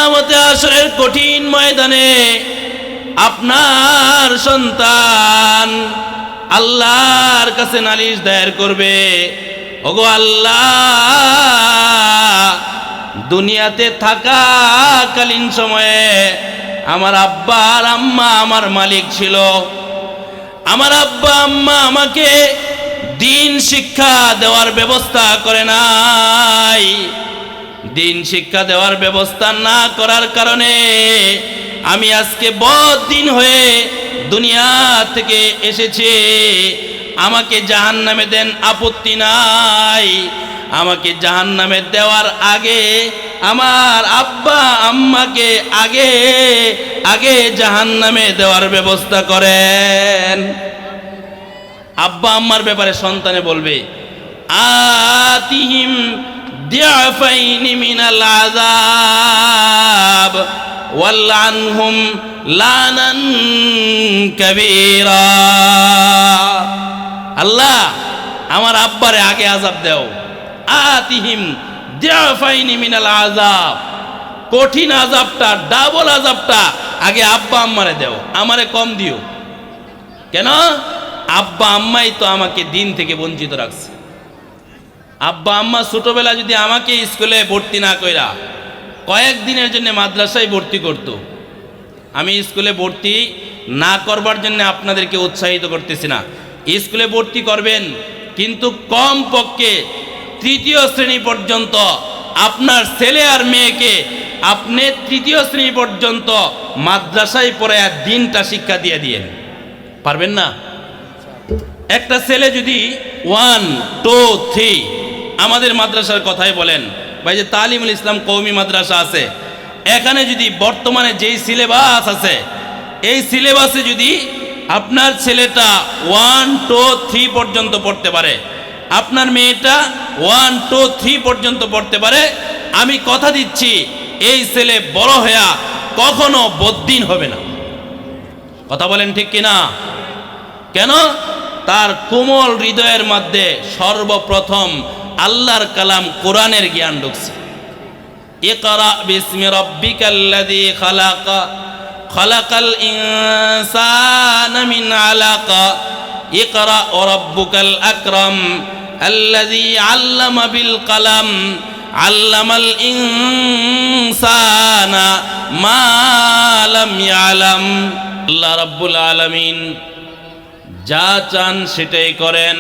কিয়ামতে হাশরের কঠিন ময়দানে আপনার সন্তান আল্লাহর কাছে নালিশ দায়ের করবে, ওগো আল্লাহ, দুনিয়াতে থাকাকালীন সময়ে আমার আব্বা আর আম্মা আমার মালিক ছিল। আমার আব্বা আম্মা আমাকে দিন শিক্ষা দেওয়ার ব্যবস্থা করে নাই। দিন শিক্ষা দেওয়ার ব্যবস্থা না করার কারণে আমি আজকে বড়দিন হয়ে দুনিয়া থেকে এসেছি। আমাকে জাহান্নামে দেন, আপত্তি নাই। আমাকে জাহান্নামে দেওয়ার আগে আমার আব্বা আম্মাকে আগে আগে জাহান্নামে দেওয়ার ব্যবস্থা করেন। আব্বা আম্মার ব্যাপারে সন্তানে বলবে, আতিহিম দিআফাইনি মিনাল আযাব ওয়ালআনহুম লানান কাবীরা। আল্লাহ, আমার আব্বারে আগে আযাব দাও। আতিহিম দিআফাইনি মিনাল আযাব, কঠিন আযাবটা, ডাবল আযাবটা আগে আব্বা আম্মারে দাও, আমারে কম দিও। কেন? আব্বা আম্মাই তো আমাকে দিন থেকে বঞ্চিত রাখছে। আব্বা আম্মা ছোটবেলা যদি আমাকে স্কুলে ভর্তি না কইরা কয়েকদিনের জন্য মাদ্রাসায় ভর্তি করত, আমি স্কুলে ভর্তি না করবার জন্য আপনাদেরকে উৎসাহিত করতেছি না। স্কুলে ভর্তি করবেন, কিন্তু কম পক্ষে তৃতীয় শ্রেণী পর্যন্ত আপনার ছেলে আর মেয়েকে আপনি তৃতীয় শ্রেণী পর্যন্ত মাদ্রাসায় পড়ে দিনটা শিক্ষা দিয়ে দিয়েন। পারবেন না? একটা ছেলে যদি 1, 2, 3 আমাদের মাদ্রাসার কথাই বলেন, ভাই যে তালিমুল ইসলাম কওমি মাদ্রাসা আছে, এখানে যদি বর্তমানে যেই সিলেবাস আছে, এই সিলেবাসে যদি আপনার ছেলেটা 1, 2, 3 পর্যন্ত পড়তে পারে, আপনার মেয়েটা 1, 2, 3 পর্যন্ত পড়তে পারে, আমি কথা দিচ্ছি এই ছেলে বড় হইয়া কখনো বদ্দিন হবে না। কথা বলেন ঠিক কিনা? কেন? তার কোমল হৃদয়ের মধ্যে সর্বপ্রথম আল্লাহর কালাম কোরআনের জ্ঞান ঢুকছে। ইকরা বিসমি রাব্বিকাল্লাযী খালাক, খালাকাল ইনসানা মিন আলাক, ইকরা ওয়া রাব্বুকাল আকরাম আল্লাযী আল্লামা বিল কলম, আল্লামাল ইনসানা মা লাম ইয়ালাম। আল্লাহ রাব্বুল আলামিন যা চান সেটাই করেন।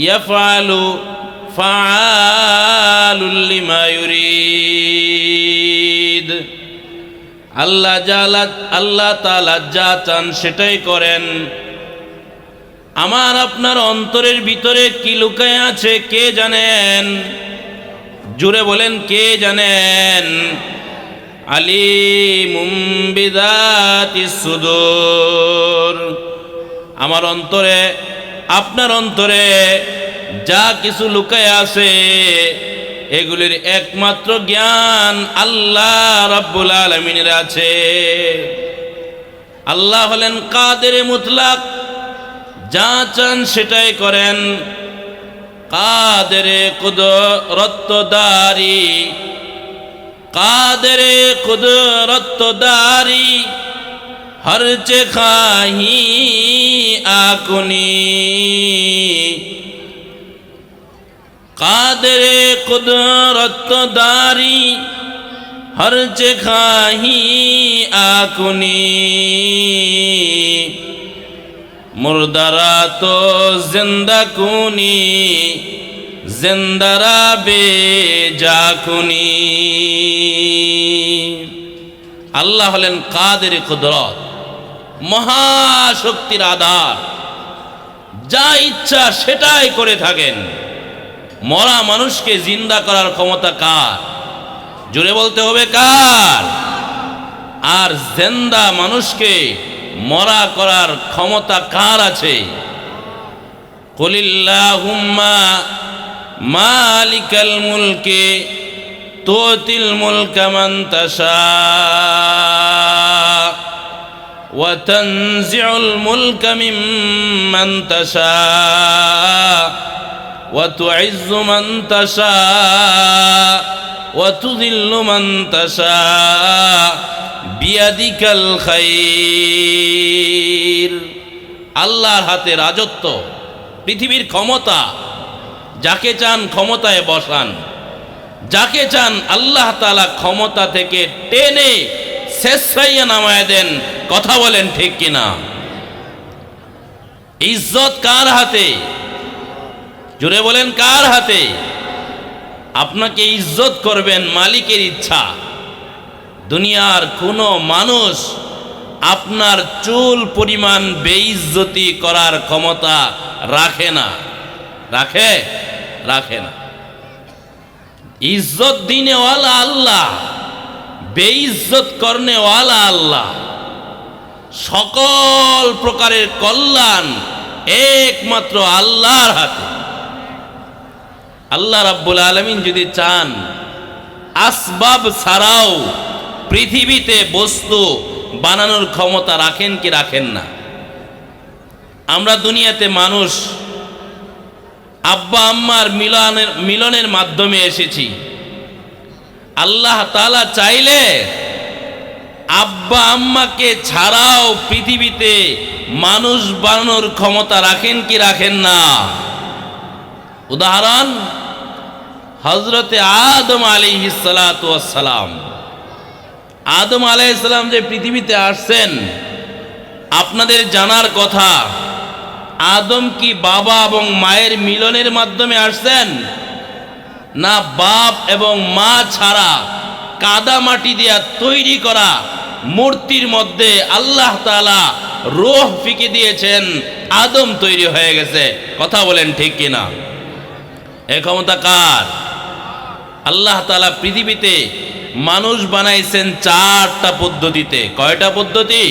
ইয়াফআলু ফাআলুল লিমা ইউরিদ। আল্লাহ তাআলা যা চান সেটাই করেন। আমার আপনার অন্তরের ভিতরে কি লুকায় আছে কে জানেন? জোরে বলেন, কে জানেন? আলিমুম বিযাতিস সুদূর। আমার অন্তরে, আপনার অন্তরে যা কিছু লুকায় আছে এগুলির একমাত্র জ্ঞান আল্লাহ রাব্বুল আলামিনের আছে। আল্লাহ হলেন কাদের মুতলাক, যা চান সেটাই করেন। কাদের কুদরতদারি, কাদের কুদরতদারি, हर चे खाही आकुनी। कादरे कुदरत दारी, हर चे खाही आकुनी। मुर्दारा तो जिंदा कुनी, जिंदारा बेजाकुनी। আল্লাহ হলেন কাদের কুদরত, মহাশক্তির আধার, যা ইচ্ছা সেটাই করে থাকেন। মরা মানুষকে জিন্দা করার ক্ষমতা কার? জোরে বলতে হবে কার? আর জিন্দা মানুষকে মরা করার ক্ষমতা কার আছে? কুলিল্লাহুম্মা মালিকাল মুলকি তুতিল মুলকা মান তাশা ওয়া তানজিউল মুলকা মিম্মান তাশা ওয়া তুইজ্জু মান তাশা ওয়া তুযিল্লু মান তাশা বিয়াদিকাল খায়র। আল্লাহর হাতে রাজত্ব, পৃথিবীর ক্ষমতা। যাকে চান ক্ষমতায় বসান, যাকে চান আল্লাহ তাআলা ক্ষমতা থেকে টেনে শেষাইয়া নামায় দেন। কথা বলেন ঠিক কিনা? ইজ্জত কার হাতে? জোরে বলেন কার হাতে? আপনাকে ইজ্জত করবেন মালিকের ইচ্ছা। দুনিয়ার কোনো মানুষ আপনার চুল পরিমাণ বেইজ্জতি করার ক্ষমতা রাখে না। রাখে? রাখে না। ইজ্জত দিনেওয়ালা আল্লাহ, বেইজ্জত করনেওয়ালা আল্লাহ। সকল প্রকারের কল্যাণ একমাত্র আল্লাহর হাতে। আল্লাহ রাব্বুল আলামিন যদি চান, আসবাব ছাড়াও পৃথিবীতে বস্তু বানানোর ক্ষমতা রাখেন কি রাখেন না? আমরা দুনিয়াতে মানুষ আব্বা আম্মার মিলনের মাধ্যমে এসেছি। আল্লাহ তাআলা চাইলে আব্বা আম্মাকে ছাড়াও পৃথিবীতে মানুষ বানানোর ক্ষমতা রাখেন কি রাখেন না? উদাহরণ, হযরতে আদম আলাইহিস সালাতু ওয়াস সালাম। আদম আলাইহিস সালাম যে পৃথিবীতে আসছেন, আপনাদের জানার কথা, আদম কি বাবা এবং মায়ের মিলনের মাধ্যমে আসছেন? না বাপ এবং মা ছাড়া কাদা মাটি দিয়া তৈরি করা মূর্তির মধ্যে আল্লাহ তাআলা রূহ ফিকে দিয়েছেন, আদম তৈরি হয়ে গেছে। কথা বলেন ঠিক কিনা? এই ক্ষমতা কার? আল্লাহ তাআলা পৃথিবীতে মানুষ বানাইছেন চারটা পদ্ধতিতে। কয়টা পদ্ধতি?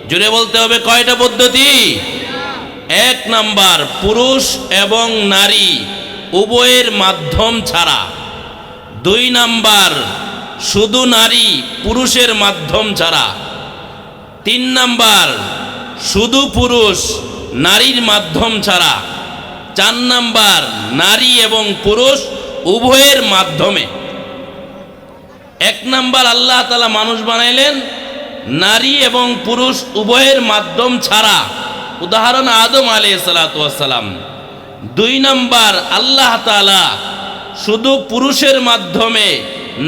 জুড়ে বলতে হবে, কয়টা পদ্ধতি? এক নাম্বার, পুরুষ এবং নারী উভয়ের মাধ্যম ছাড়া। দুই নাম্বার, শুধু নারী পুরুষের মাধ্যম ছাড়া। তিন নাম্বার, শুধু পুরুষ নারীর মাধ্যম ছাড়া। চার নাম্বার, নারী এবং পুরুষ উভয়ের মাধ্যমে। এক নাম্বার, আল্লাহ তাআলা মানুষ বানাইলেন নারী এবং পুরুষ উভয়ের মাধ্যম ছাড়া। উদাহরণ, আদম আলাইহিস সালাতু ওয়াস সালাম। দুই নাম্বার, আল্লাহ তাআলা শুধু পুরুষের মাধ্যমে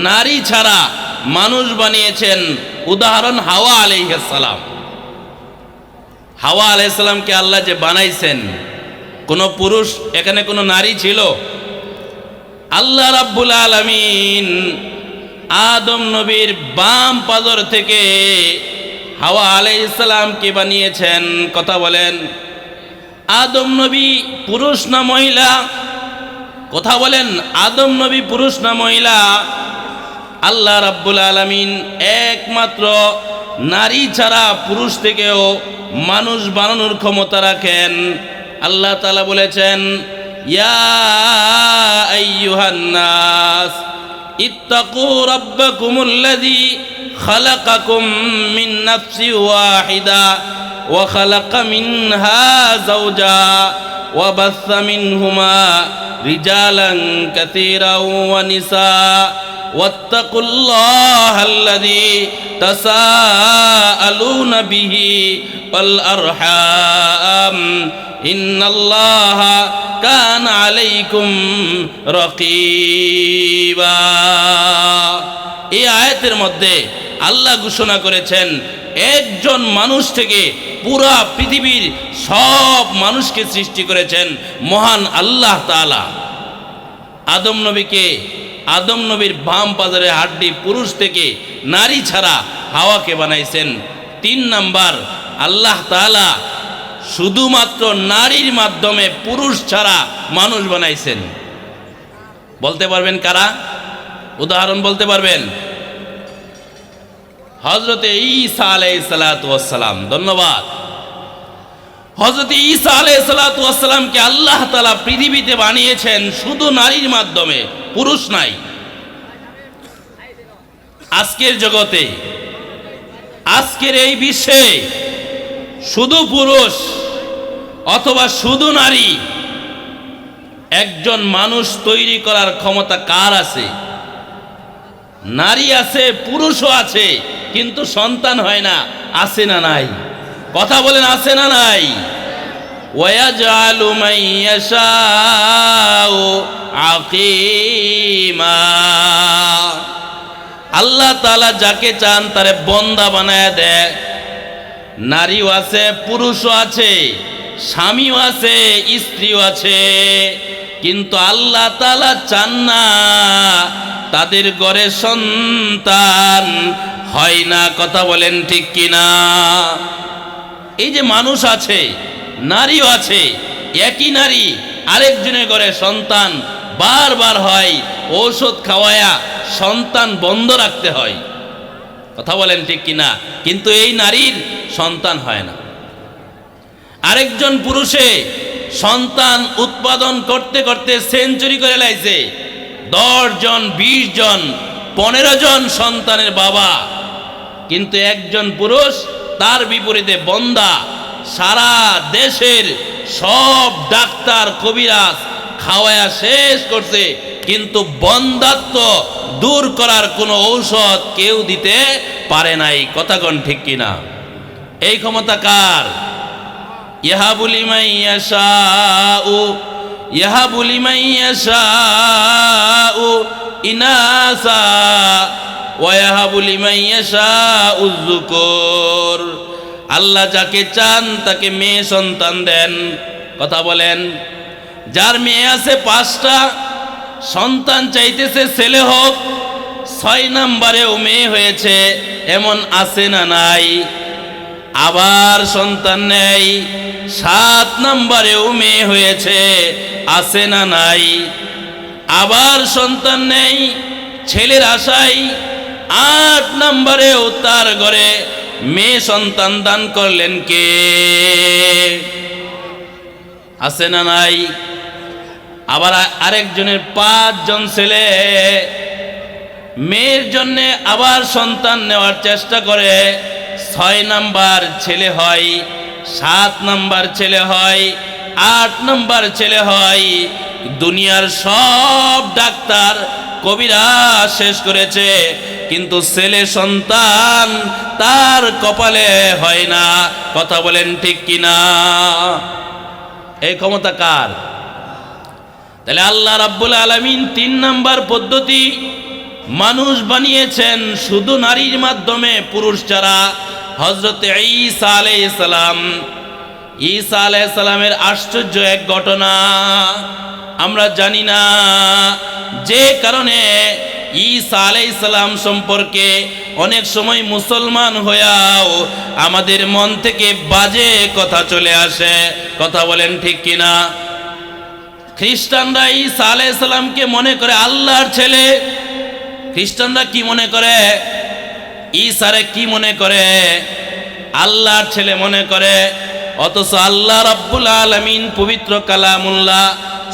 নারী ছাড়া মানুষ বানিয়েছেন। উদাহরণ, হাওয়া আলাইহিস সালাম। হাওয়া আলাইহিস সালামকে আল্লাহ যে বানাইছেন, কোনো পুরুষ এখানে কোনো নারী ছিল? আল্লাহ রাব্বুল আলামিন আদম নবীর বাম পাজর থেকে হাওয়া আলাইহিস সালামকে বানিয়েছেন। কথা বলেন, আদম নবী পুরুষ না মহিলা? কথা বলেন, আদম নবী পুরুষ না মহিলা? আল্লাহ রাব্বুল আলামিন একমাত্র নারী ছাড়া পুরুষ থেকেও মানুষ বানানোর ক্ষমতা রাখেন। আল্লাহ তাআলা বলেছেন, ইয়া আইয়ুহান নাস ইত্তাকু রাব্বাকুমুল্লাযী খালাকাকুম মিন নাফসিন ওয়াহিদা ওয়া খালাকা মিনহা যাওজাহা ওয়া বাসসা মিনহুমা রিজালান কাসীরান ওয়া নিসা ওয়াত্তাকুল্লাহাল্লাযী তাসাআলুনা বিহি ওয়াল আরহাম ইন্নাল্লাহা কানা আলাইকুম রাকীবা। এই আয়াতের মধ্যে আল্লাহ ঘোষণা করেছেন, একজন মানুষ থেকে পুরা পৃথিবীর সব মানুষকে সৃষ্টি করেছেন মহান আল্লাহ তাআলা। আদম নবীকে, আদম নবীর বাম পাজরে হাড্ডি পুরুষ থেকে নারী ছাড়া হাওয়াকে বানাইছেন। তিন নাম্বার, আল্লাহ তাআলা শুধুমাত্র নারীর মাধ্যমে পুরুষ ছাড়া মানুষ বানাইছেন। বলতে পারবেন কারা? উদাহরণ বলতে পারবেন? হযরতে ঈসা আলাইহিস সালাতু ওয়াস সালাম। ধন্যবাদ। হযরতে ঈসা আলাইহিস সালাতু ওয়াস সালামকে আল্লাহ তাআলা পৃথিবীতে বানিয়েছেন শুধু নারীর মাধ্যমে, পুরুষ নাই। আজকের জগতে, আজকের এই বিশ্বে শুধু পুরুষ অথবা শুধু নারী একজন মানুষ তৈরি করার ক্ষমতা কার আছে? নারী আছে, পুরুষও আছে, কিন্তু সন্তান হয় না। আছে না নাই? কথা বলেন, আছে না নাই? ওয়াজআলু মান ইয়াশাউ আকিমা, আল্লাহ তাআলা যাকে চান তারে বন্দা বানায় দেয়। নারীও আছে, পুরুষও আছে, স্বামীও আছে, স্ত্রীও আছে, কিন্তু আল্লাহ তাআলা চান না তাদের ঘরে সন্তান হয় না। কথা বলেন ঠিক কিনা? এই যে মানুষ আছে, নারীও আছে, একই নারী আরেকজনের ঘরে সন্তান বারবার হয়, ঔষধ খাওয়ায়া সন্তান বন্ধ রাখতে হয়। কথা বলেন ঠিক কিনা? কিন্তু এই নারীর সন্তান হয় না। আরেকজন পুরুষে সন্তান উৎপাদন করতে করতে সেঞ্চুরি করে লাইছে, 10 জন, 20 জন, 15 জন সন্তানের বাবা, কিন্তু একজন পুরুষ তার বিপরীতে বন্দা। সারা দেশের সব ডাক্তার কবিরাজ খাওয়ায়া শেষ করছে, কিন্তু বন্দাত্ব দূর করার কোনো ঔষধ কেউ দিতে পারে নাই। কথা কোন ঠিক কিনা? এই ক্ষমতা কার? ইয়াহাবু লিমান ইয়াশাউ, ইয়াহাবু লিমান ইয়াশাউ ইনাসা ওয়া ইয়াহাবু লিমান ইয়াশাউ যুকুর, আল্লাহ যাকে চান তাকে মেয়ে সন্তান দেন। কথা বলেন, যার মেয়ে আছে 5টা, সন্তান চাইতেছে ছেলে হোক, 6 নম্বরেও মেয়ে হয়েছে, এমন আছে না নাই? আবার সন্তান নেই, 7 নম্বরেও মেয়ে হয়েছে, আছে না নাই? আবার সন্তান নেই, ছেলের আশায় 8 নম্বরেও তার ঘরে মেয়ে সন্তান দান করলেন কে? আছে না নাই? আবার আরেকজনের 5 জন ছেলে, মেয়ের জন্য আবার সন্তান নেওয়ার চেষ্টা করে, 6 নাম্বার ছেলে হয়, 7 নাম্বার ছেলে হয়, 8 নাম্বার ছেলে হয়। দুনিয়ার সব ডাক্তার কবিরাজ শেষ করেছে, কিন্তু ছেলে সন্তান তার কপালে হয় না। কথা বলেন ঠিক কিনা? এই ক্ষমতা কার? তাহলে আল্লাহ রাব্বুল আলামিন 3 নাম্বার পদ্ধতি মানুষ বানিয়েছেন শুধু নারীর মাধ্যমে, পুরুষ ছাড়া। হযরত ঈসা আলাইহিস সালাম, ঈসা আলাইহিস সালামের আশ্চর্য এক ঘটনা আমরা জানি না, যে কারণে ঈসা আলাইহিস সালাম সম্পর্কে অনেক সময় মুসলমান হয়েও আমাদের মন থেকে বাজে কথা চলে আসে। কথা বলেন ঠিক কিনা? খ্রিস্টানরা ঈসা আলাইহিস সালামকে মনে করে আল্লাহর ছেলে। খ্রিস্টানরা কি মনে করে? ঈসারে কি মনে করে? আল্লাহর ছেলে মনে করে। অথচ আল্লাহ রাব্বুল আলামিন পবিত্র কালামুল্লাহ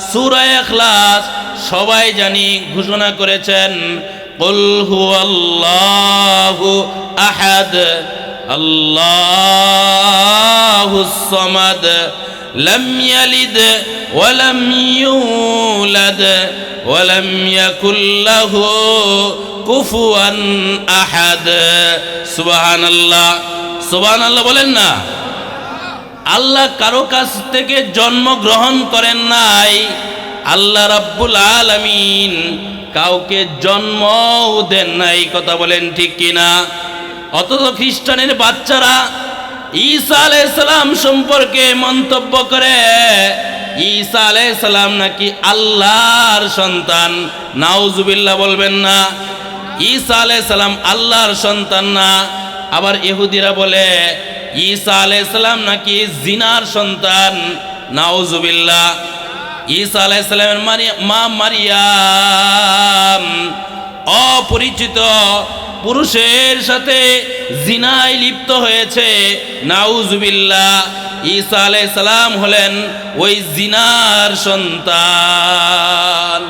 সূরা ইখলাস সবাই জানি ঘোষণা করেছেন, কুল হুয়াল্লাহু আহাদ আল্লাহুস সামাদ লাম ইয়ালিদ ওয়া লাম ইউলাদ ওয়া লাম ইয়াকুল লাহু কুফুয়ান আহাদ। সুবহানাল্লাহ, সুবহানাল্লাহ বলেন না। আল্লাহ কারো কাছ থেকে জন্ম গ্রহণ করেন নাই। আল্লাহ রাব্বুল আলামিন কাউকে জন্মও দেন নাই। কথা বলেন ঠিক কিনা? অথচ খ্রিস্টানের বাচ্চারা ঈসা আলাইহিস সালাম সম্পর্কে মন্তব্য করে, ঈসা আলাইহিস সালাম নাকি আল্লাহর সন্তান। নাউজুবিল্লাহ বলবেন না। ঈসা আলাইহিস সালাম আল্লাহর সন্তান না। আবার ইহুদিরা বলে ঈসা আলাইহিস সালাম নাকি জিনার সন্তান। নাউজুবিল্লাহ। ঈসা আলাইহিস সালামের মা মারিয়াম অপরিচিত পুরুষের সাথে জিনায় লিপ্ত হয়েছে। নাউজুবিল্লাহ। ঈসা আলাইহিস সালাম হলেন ওই জিনার সন্তান।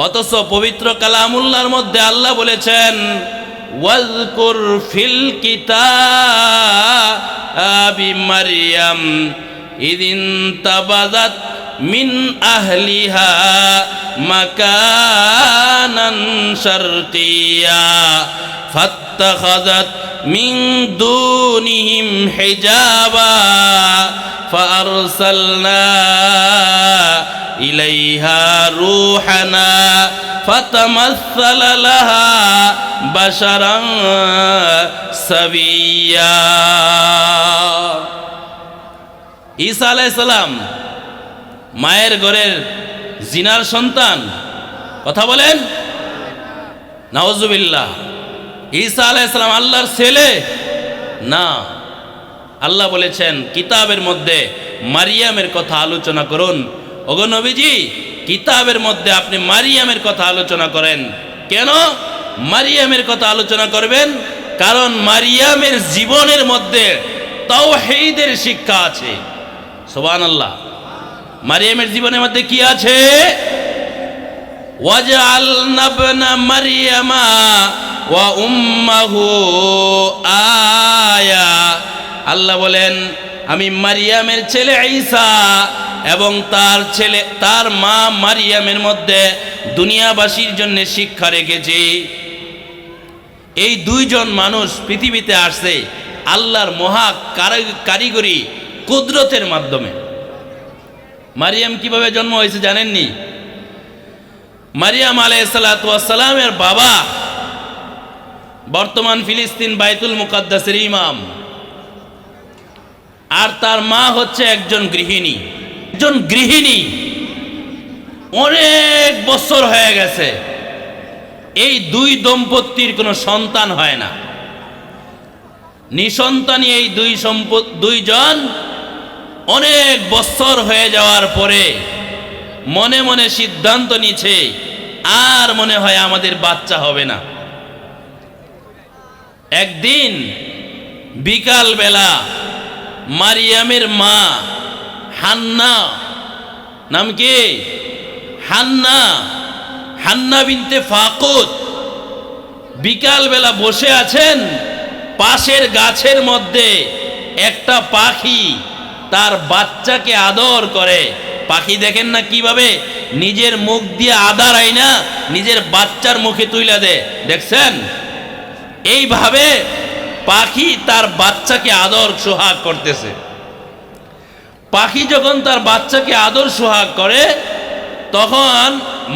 অথচ পবিত্র কালামুল্লাহর মধ্যে আল্লাহ বলেছেন, ওয়াজকুর ফিল কিতাবি মারইয়াম ইদিন তাবাজাত মিন আহলিহা মাকানান শারকিয়া ফাত্তাখাযাত মিন দুনিহিম হিজাবা ফাআরসালনা ইলাইহা রূহানা ফাতামাসসালা লাহা বাশারান সাবিয়্যা। ঈসা আলাইহিস সালাম মায়ের ঘরের জিনার সন্তান, কথা বলেন নাউজুবিল্লাহ। ঈসা আলাইহিস সালাম আল্লাহর ছেলে না। আল্লাহ বলেছেন কিতাবের মধ্যে মারিয়ামের কথা আলোচনা করুন। ওগো নবীজি, কিতাবের মধ্যে আপনি মারিয়ামের কথা আলোচনা করেন। কেন মারিয়ামের কথা আলোচনা করবেন? কারণ মারিয়ামের জীবনের মধ্যে তাওহীদের শিক্ষা আছে। সুবহানাল্লাহ। মারিয়ামের জীবনের মধ্যে কি আছে? ওয়াজআলনা ইবনা মারইয়ামা ওয়া উম্মাহু আয়া। আল্লাহ বলেন আমি মারিয়ামের ছেলে ঈসা এবং তার মা মারিয়ামের মধ্যে দুনিয়াবাসীর জন্য শিক্ষা রেখেছি। এই দুইজন মানুষ পৃথিবীতে আসছে আল্লাহর মহা কারিগরি কুদরতের মাধ্যমে। মারিয়াম কিভাবে জন্ম হয়েছে জানেননি? মারিয়াম আলাইহিস সালাতু ওয়াস সালামের বাবা বর্তমান ফিলিস্তিন বাইতুল মুকাদ্দাসের ইমাম, আর তার মা হচ্ছে একজন গৃহিণী। অনেক বছর হয়ে গেছে এই দুই দম্পতির কোনো সন্তান হয় না। নিঃসন্তানী এই দুইজন অনেক বছর হয়ে যাওয়ার পরে মনে মনে সিদ্ধান্ত নিছে আর মনে হয় আমাদের বাচ্চা হবে না। একদিন বিকাল বেলা মারিয়ামের মা হান্না, নাম কি? হান্না বিনতে ফাকুদ বিকাল বেলা বসে আছেন। পাশের গাছের মধ্যে একটা পাখি তার বাচ্চাকে আদর করে। পাখি দেখেন না কিভাবে নিজের মুখ দিয়ে আদর আইনা নিজের বাচ্চার মুখে তুইলা দেয়, দেখছেন? এইভাবে পাখি তার বাচ্চাকে আদর সোহাগ করতেছে। পাখি যখন তার বাচ্চাকে আদর সোহাগ করে তখন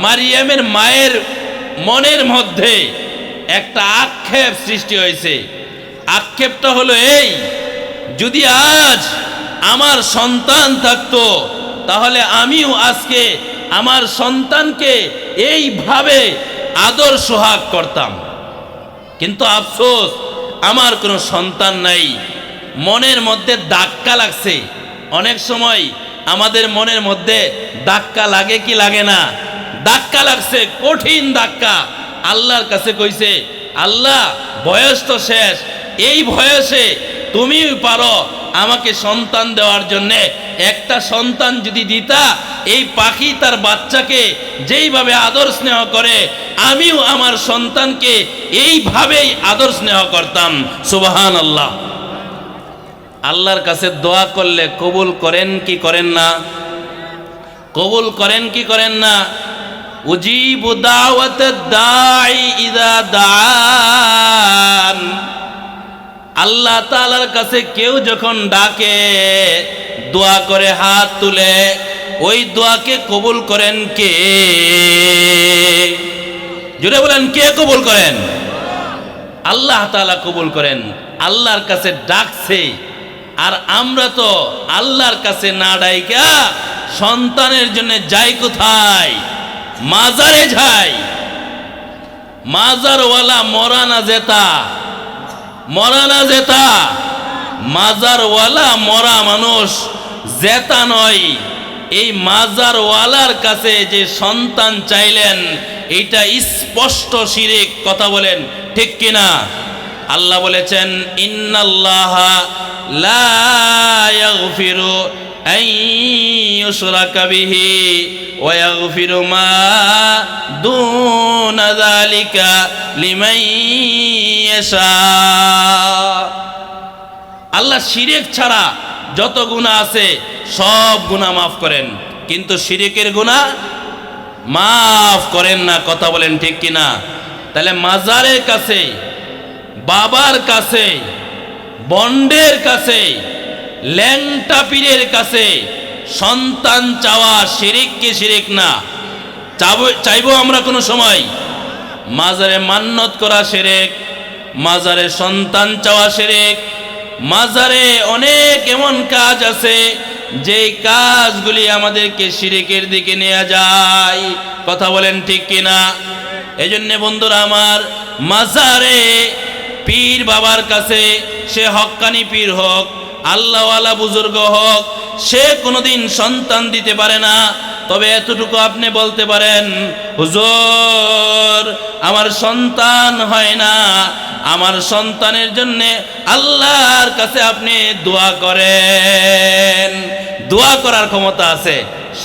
মারিয়ামের মায়ের মনের মধ্যে একটা আক্ষেপ সৃষ্টি হয়েছে। আক্ষেপটা হলো এই, যদি আজ আমার সন্তান থাকতো তাহলে আমিও আজকে আমার সন্তানকে এইভাবে আদর সোহাগ করতাম। কিন্তু আফসোস আমার কোনো সন্তান নাই। মনের মধ্যে ধাক্কা লাগছে। অনেক সময় আমাদের মনের মধ্যে ধাক্কা লাগে কি লাগে না? ধাক্কা লাগছে, কঠিন ধাক্কা। আল্লাহর কাছে কইছে, আল্লাহ বয়স তো শেষ, এই বয়সে তুমি পারো আমাকে সন্তান দেওয়ার জন্য। একটা সন্তান যদি দিতা, এই পাখি তার বাচ্চাকে যেইভাবে আদর স্নেহ করে আমিও আমার সন্তানকে এইভাবেই আদর স্নেহ করতাম। সুবহানাল্লাহ। আল্লাহর কাছে দোয়া করলে কবুল করেন কি করেন না? কবুল করেন কি করেন না? উজিবু দাওয়াতাদ দাঈ ইযা দাআন। আল্লাহ তাআলার কাছে কেউ যখন ডাকে, দোয়া করে হাত তুলে, ওই দোয়াকে কবুল করেন কে? জোরে বলেন, কে কবুল করেন? আল্লাহ তাআলা কবুল করেন। আল্লাহর কাছে ডাকছে, আর আমরা তো আল্লাহর কাছে না ডাইকা সন্তানের জন্য যাই কোথায়? মাজারে যাই। মাজারওয়ালা মরা না যেতা, মাজারওয়ালা মরা মানুষ জেতা নয়। এই মাজারওয়ালার কাছে যে সন্তান চাইলেন, এটা স্পষ্ট শিরিক। কথা বলেন ঠিক কিনা? আল্লাহ বলেছেন, ইন্নাল্লাহা লা ইয়াগফিরু আন ইউশরাকা বিহি ওয়া ইয়াগফিরু মা দুনা যালিকা লিমান ইয়াশা। আল্লাহ শিরক ছাড়া যত গুনাহ আছে সব গুনাহ মাফ করেন, কিন্তু শিরিকের গুনাহ মাফ করেন না। কথা বলেন ঠিক কিনা? তাহলে মাজারের কাছে, বাবার কাছে, বন্ডের কাছে, ল্যাংটা পীরের কাছে সন্তান চাওয়া শিরিক কি শিরিক না? চাইবো আমরা কোনো সময়? মাজারে মান্নত করা শিরিক, মাজারে সন্তান চাওয়া শিরিক, মাজারে অনেক এমন কাজ আছে যে কাজগুলি আমাদেরকে শিরিকের দিকে নিয়ে যায়। কথা বলেন ঠিক কিনা? এজন্য বন্ধুরা আমার, মাজারে পীর বাবার কাছে, সে হক্কানি পীর হোক, আল্লাহওয়ালা বুজুর্গ হোক, সে কোনোদিন সন্তান দিতে পারে না। তবে এতটুকু আপনি বলতে পারেন, হুজুর আমার সন্তান হয় না, আমার সন্তানের জন্য আল্লাহর কাছে আপনি দোয়া করেন। দোয়া করার ক্ষমতা আছে,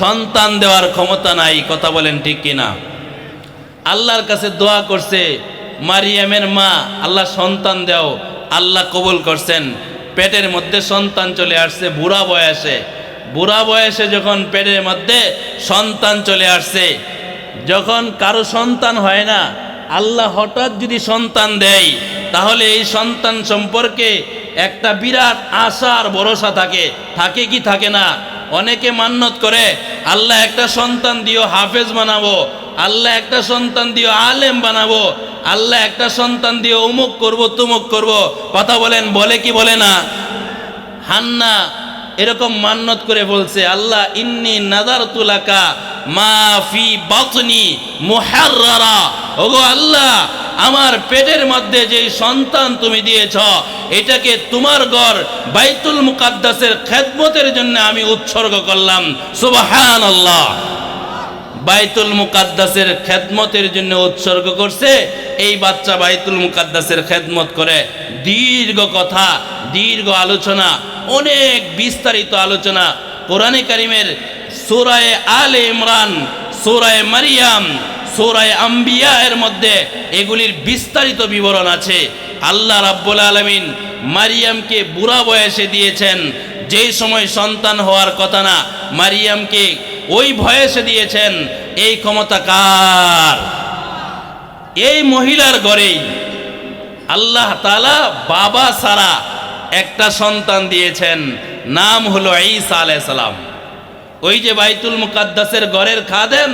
সন্তান দেওয়ার ক্ষমতা নাই। কথা বলেন ঠিক কিনা? আল্লাহর কাছে দোয়া করছে মারিয়ামের মা, আল্লাহ সন্তান দাও, আল্লাহ কবুল করছেন। পেটের মধ্যে সন্তান চলে আসছে বুড়া বয়সে। বুড়া বয়সে যখন পেটের মধ্যে সন্তান চলে আসছে, যখন কারো সন্তান হয় না, আল্লাহ হঠাৎ যদি সন্তান দেয়, তাহলে এই সন্তান সম্পর্কে একটা বিরাট আশা আর ভরসা থাকে। থাকে কি থাকে না? অনেকে মান্নত করে, আল্লাহ একটা সন্তান দিও হাফেজ বানাবো, আল্লাহ একটা সন্তান দিও আলেম বানাবো, আল্লাহ একটা সন্তান দিও অমুক করব তুমুক করব। কথা বলেন, বলে কি বলে না? হান্না এরকম মান্নত করে বলছে, আল্লাহ ইন্নী নাযারতু লাকা মা ফি বাতনি মুহাররারা। ওগো আল্লাহ, আমার পেটের মধ্যে যে সন্তান তুমি দিয়েছ, এটাকে তোমার ঘর বাইতুল মুকাদ্দাসের খেদমতের জন্য আমি উৎসর্গ করলাম। সুবহানাল্লাহ। বাইতুল মুকাদ্দাসের খেদমতের জন্য উৎসর্গ করছে। এই বাচ্চা বাইতুল মুকাদ্দাসের খেদমত করে। দীর্ঘ কথা, দীর্ঘ আলোচনা, অনেক বিস্তারিত আলোচনা কোরআনে কারিমের সূরা আলে ইমরান, সূরা মারিয়াম, সূরা আম্বিয়া এর মধ্যে এগুলির বিস্তারিত বিবরণ আছে। আল্লাহ রাব্বুল আলামিন মারিয়ামকে বুড়া বয়সে দিয়েছেন, যেই সময় সন্তান হওয়ার কথা না, মারিয়ামকে ওই বয়সে দিয়েছেন। এই ক্ষমতা কার? এই মহিলার ঘরেই আল্লাহ তাআলা বাবা ছাড়া একটা সন্তান দিয়েছেন, নাম হলো ঈসা আলাইহিস সালাম। ওই যে বাইতুল মুকাদ্দাসের ঘরের খাদেম,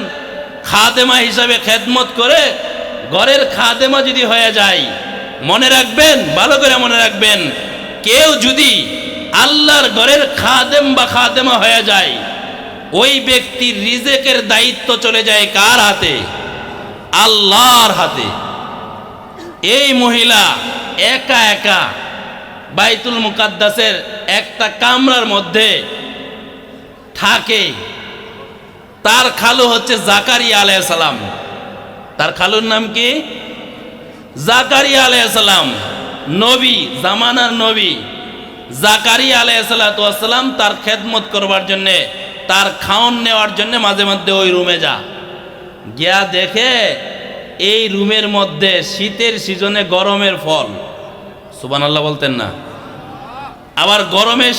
খাদেমা হিসাবে খেদমত করে, ঘরের খাদেমা যদি হয়ে যায়, মনে রাখবেন, ভালো করে মনে রাখবেন, কেউ যদি আল্লাহর ঘরের খাদেম বা খাদেমা হয়ে যায়, ওই ব্যক্তির রিজেকের দায়িত্ব চলে যায় কার হাতে? আল্লাহর হাতে। এই মহিলা একা একা বাইতুল মুকাদ্দাসের একটা কামরার মধ্যে থাকে। তার খালু হচ্ছে জাকারিয়া আলাইহিস সালাম। তার খালুর নাম কি? জাকারিয়া আলাইহিস সালাম, নবী, জামানার নবী। জাকারিয়া আলাইহিস সালাম তার খেদমত করবার জন্যে, তার খাওন নেওয়ার জন্য মাঝে মধ্যে ওই রুমে গিয়া দেখে এই রুমের মধ্যে শীতের সিজনে গরমের ফল, সুবহানাল্লাহ বলতেন না, আবার গরমের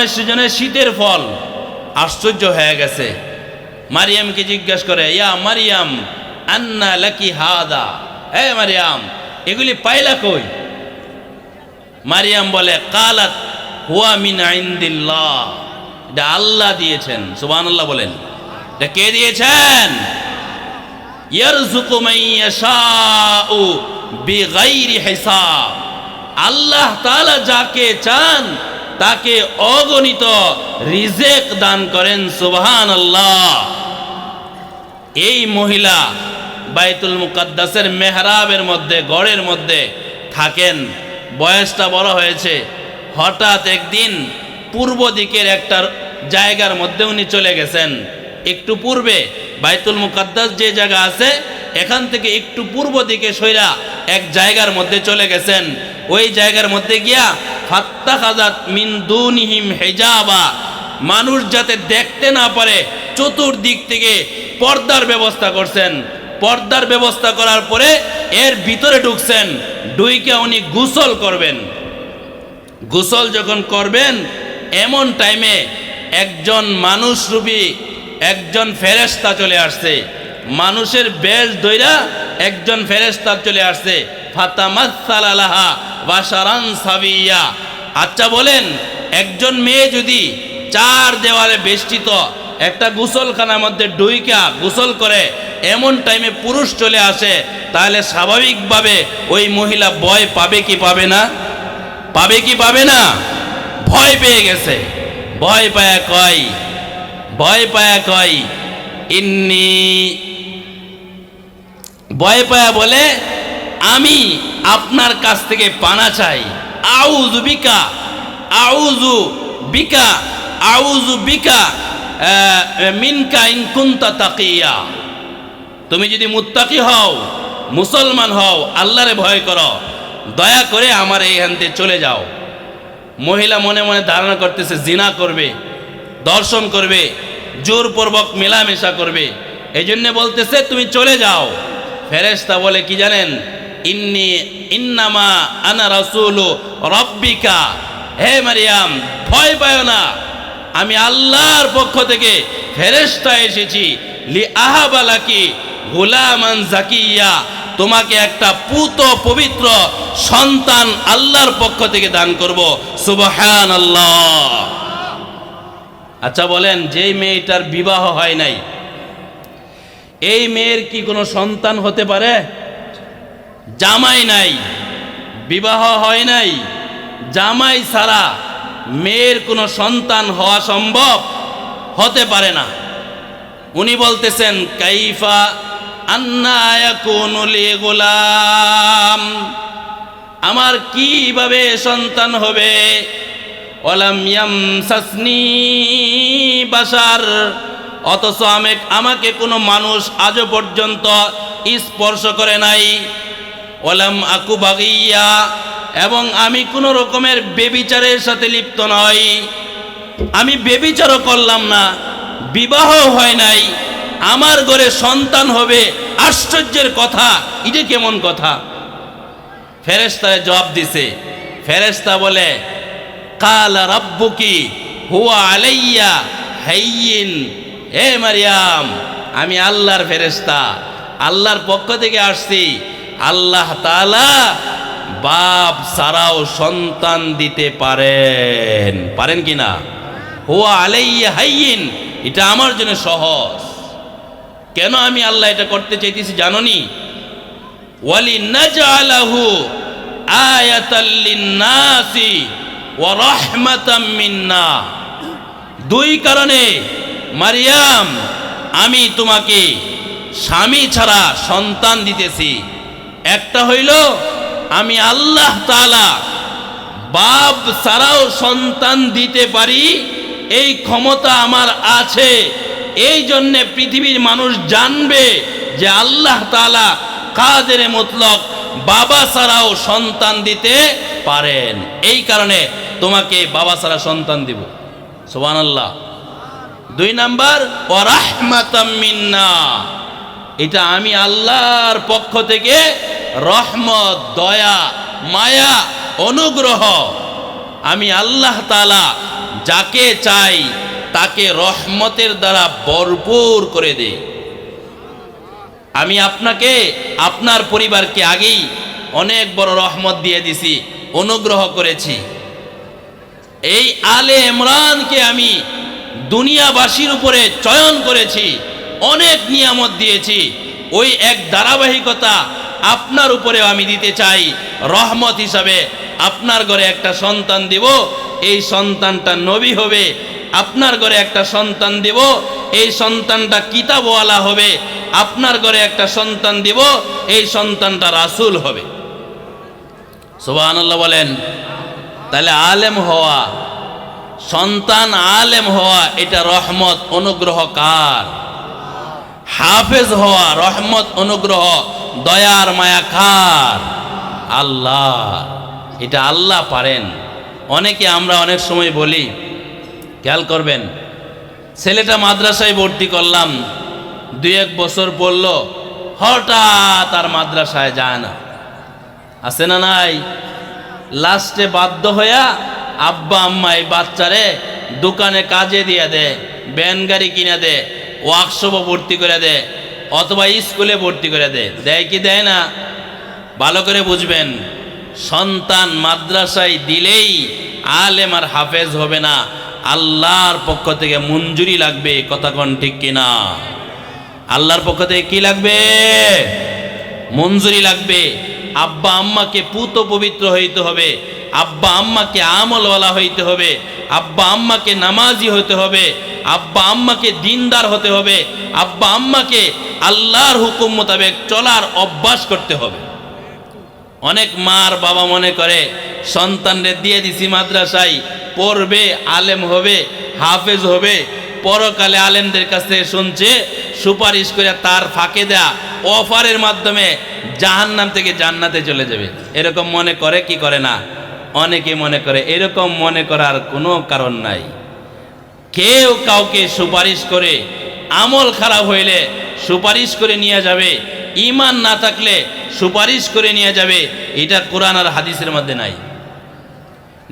সিজনে শীতের ফল। আশ্চর্য হয়ে গেছে। মারিয়ামকে জিজ্ঞেস করে, ইয়া মারিয়াম আন্না লাকি হাদা, হে মারিয়াম এগুলি পাইলা কই? মারিয়াম বলে, কালাত হুয়া মিন ইনদিল্লাহ, এটা আল্লাহ দিয়েছেন। সুবহানাল্লাহ বলেন। এটা কে দিয়েছেন? ইয়ারযুকু মান ইয়াশাউ বিগাইরি হিসাব। আল্লাহ তাআলা যাকে চান তাকে অগণিত রিজেক দান করেন। সুবহানাল্লাহ। এই মহিলা বাইতুল মুকাদ্দাসের মেহরাবের মধ্যে, গড়ের মধ্যে থাকেন। বয়সটা বড় হয়েছে। হঠাৎ একদিন পূর্ব দিকের একটা জায়গার মধ্যে উনি চলে গেছেন। একটু পূর্বে বাইতুল মুকাদ্দাস যে জায়গা আছে, এখান থেকে একটু পূর্ব দিকে সইরা এক জায়গার মধ্যে চলে গেছেন। ওই জায়গার মধ্যে গিয়া ফাত্তাখাযাত মিন দুনিহিম হিজাবা, মানুষ যাতে দেখতে না পারে চতুর্দিক থেকে পর্দার ব্যবস্থা করছেন। পর্দার ব্যবস্থা করার পরে এর ভিতরে ঢুকছেন। ঢুইকে উনি গোসল করবেন। গোসল যখন করবেন এমন টাইমে একজন মানুষরূপী একজন ফেরেশতা চলে আসছে, মানুষের বেশ ধইরা একজন ফেরেশতা চলে আসছে। ফাতামাসসালা লাহা বাশারান সাবিয়া। আচ্ছা বলেন, একজন মেয়ে যদি চার দেওয়ালে বেষ্টিত একটা গোসলখানার মধ্যে ডুইকা গোসল করে এমন টাইমে পুরুষ চলে আসে, তাহলে স্বাভাবিকভাবে ওই মহিলা ভয় পাবে কি পাবে না? পাবে কি পাবে না? ভয় পেয়ে গেছে। ভয় পায়া কয় ইন্নি, ভয় পায়া বলে আমি আপনার কাছ থেকে পানা চাই। আউযু বিকা, আউযু বিকা, আউযু বিকা মিনকা ইন কুনতা তাকিয়া। তুমি যদি মুত্তাকি হও, মুসলমান হও, আল্লাহরে ভয় করো, দয়া করে আমার এইখান থেকে চলে যাও। মহিলা মনে মনে ধারণা করতেছে জিনা করবে, দর্শন করবে, জোরপূর্বক মেলামেশা করবে, এই জন্য বলতেছে তুমি চলে যাও। ফেরেশতা বলে কি জানেন? ইন্নামা আনা রাসূলু রাব্বিকা। হে মারিয়াম, ভয় পাও না, আমি আল্লাহর পক্ষ থেকে ফেরেশতা এসেছি। লি আহাবালাকি গুলামান জাকিয়া, তোমাকে একটা পুত পবিত্র সন্তান আল্লাহর পক্ষ থেকে দান করব। সুবহানাল্লাহ। আচ্ছা বলেন, যেই মেয়েটার বিবাহ হয় নাই, এই মেয়ের কি কোনো সন্তান হতে পারে? জামাই নাই, বিবাহ হয় নাই, জামাই ছাড়া মেয়ের কোনো সন্তান হওয়া সম্ভব হতে পারে না। উনি বলতেছেন কাইফা আন্না ইয়াকুনু লি গুলাম, আমার কিভাবে সন্তান হবে? ওয়ালাম ইয়ামসাসনি বাশার, অথচ আমাকে কোনো মানুষ আজও পর্যন্ত স্পর্শ করে নাই। ওয়ালাম আকু বাগিয়া, এবং আমি কোনো রকমের বেবিচারের সাথে লিপ্ত নই, আমি বেবিচারও করলাম না, বিবাহ হয় নাই, আমার ঘরে সন্তান হবে, আশ্চর্যের কথা, এটা কেমন কথা? ফেরেশতায় জবাব দিছে। ফেরেশতা বলে কালা রাব্বুকি হুয়া আলাইয়া হাইয়িন। হে মারিয়াম, আমি আল্লাহর ফেরেশতা, আল্লাহর পক্ষ থেকে আসছি। আল্লাহ তাআলা বাপ ছাড়াও সন্তান দিতে পারেন, পারেন কি না? হুয়া আলাইয়া হাইয়িন, এটা আমার জন্য সহজ। কেন আমি আল্লাহ এটা করতে চাইতেছি জানোনি? ওয়ালি নাজআলাহু আয়াতাল লিন্নাসি ওয়া রাহমাতাম মিন্না। দুই কারণে মারিয়াম, আমি তোমাকে স্বামী ছাড়া সন্তান দিতেছি। একটা হইল আমি আল্লাহ তাআলা বাপ ছাড়াও সন্তান দিতে পারি, এই ক্ষমতা আমার আছে। এই জন্যে পৃথিবীর মানুষ জানবে যে আল্লাহ তাআলা কাদের মুতলক, বাবা ছাড়াও সন্তান দিতে পারেন। এই কারণে তোমাকে বাবা ছাড়া সন্তান দিব। সুবহানাল্লাহ। দুই নাম্বার, ওয়া রাহমাতাম মিন্না, এটা আমি আল্লাহর পক্ষ থেকে রহমত, দয়া, মায়া, অনুগ্রহ। আমি আল্লাহ তাআলা যাকে চাই তাকে রহমতের দ্বারা ভরপুর করে দেই। আমি আপনাকে, আপনার পরিবারকে আগেই অনেক বড় রহমত দিয়ে দিছি, অনুগ্রহ করেছি। এই আলে ইমরানকে আমি দুনিয়াবাসীর উপরে চয়ন করেছি, অনেক নিয়ামত দিয়েছি। ওই এক ধারাবাহিকতা আপনার উপরেও আমি দিতে চাই। রহমত হিসাবে আপনার ঘরে একটা সন্তান দিব, এই সন্তানটা নবী হবে। আপনার ঘরে একটা সন্তান দিব, এই সন্তানটা কিতাবওয়ালা হবে। আপনার ঘরে একটা সন্তান দিব, এই সন্তানটা রাসূল হবে। সুবহানাল্লাহ বলেন। তাহলে আলেম হওয়া, সন্তান আলেম হওয়া, এটা রহমত, অনুগ্রহ কার? হাফেজ হওয়া রহমত, অনুগ্রহ, দয়ার মায়া কার? আল্লাহ। এটা আল্লাহ পারেন। অনেকে আমরা অনেক সময় বলি, খেয়াল করবেন, ছেলেটা মাদ্রাসায় ভর্তি করলাম, 2-1 বছর পড়ল, হঠাৎ আর মাদ্রাসায় যায় না। আছে না নাই? লাস্টে বাধ্য হইয়া আব্বা আম্মা এই বাচ্চারে দোকানে কাজে দিয়ে দেয়, ভ্যান গাড়ি কিনে দেয়, ওয়ার্কশপে ভর্তি করে দেয়, অথবা স্কুলে ভর্তি করে দেয়। দেয় কি দেয় না? ভালো করে বুঝবেন, সন্তান মাদ্রাসায় দিলেই আলেম আর হাফেজ হবে না, আল্লাহর পক্ষ থেকে মঞ্জুরি লাগবে। কথা কোন ঠিক কিনা? আল্লাহর পক্ষ থেকে কি লাগবে? মঞ্জুরি লাগবে। আব্বা আম্মাকে পুত পবিত্র হইতে হবে, আব্বা আম্মাকে আমলওয়ালা হইতে হবে, আব্বা আম্মাকে নামাজি হতে হবে, আব্বা আম্মাকে দিনদার হতে হবে, আব্বা আম্মাকে আল্লাহর হুকুম মোতাবেক চলার অভ্যাস করতে হবে। অনেক মার বাবা মনে করে সন্তানদের দিয়ে দিছি মাদ্রাসায়, পড়বে, আলেম হবে, হাফেজ হবে, পরকালে আলেমদের কাছে শুনছে, সুপারিশ করে তার ফাঁকে দেয়া অফারের মাধ্যমে জাহান্নাম থেকে জান্নাতে চলে যাবে। এরকম মনে করে কি করে না? অনেকে মনে করে। এরকম মনে করার কোনো কারণ নাই। কেউ কাউকে সুপারিশ করে আমল খারাপ হইলে সুপারিশ করে নিয়ে যাবে, ঈমান না থাকলে সুপারিশ করে নিয়ে যাবে, এটা কোরআন আর হাদিসের মধ্যে নাই।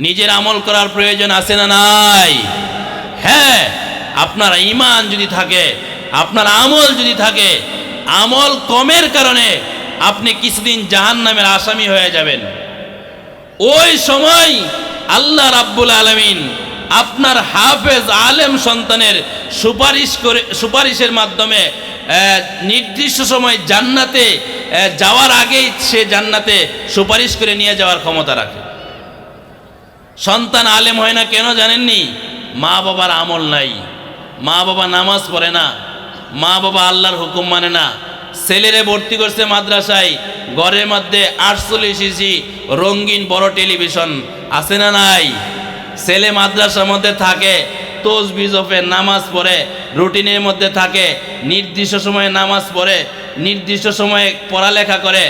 নিজের আমল করার প্রয়োজন আছে না নাই? হ্যাঁ, আপনার ঈমান যদি থাকে, আপনার আমল যদি থাকে, আমল কমের কারণে আপনি কিছুদিন জাহান্নামের আসামি হয়ে যাবেন। ওই সময় আল্লাহ রাব্বুল আলামিন আপনার হাফেজ আলেম সন্তানের সুপারিশের মাধ্যমে নির্দিষ্ট সময় জান্নাতে যাওয়ার আগেই সে জান্নাতে সুপারিশ করে নিয়ে যাওয়ার ক্ষমতা রাখে। সন্তান আলেম হয় না কেন জানেননি? মা বাবার আমল নাই, মা বাবা নামাজ পড়ে না, মা বাবা আল্লাহর হুকুম মানে না। ছেলেরে ভর্তি করছে মাদ্রাসায়, ঘরের মধ্যে 48 ইঞ্চি রঙিন বড় টেলিভিশন আছে না নাই? ছেলে মাদ্রাসার মধ্যে থাকে, তসবিহ জপে, নামাজ পড়ে, রুটিনের মধ্যে থাকে, নির্দিষ্ট সময়ে নামাজ পড়ে, নির্দিষ্ট সময়ে পড়ালেখা করে।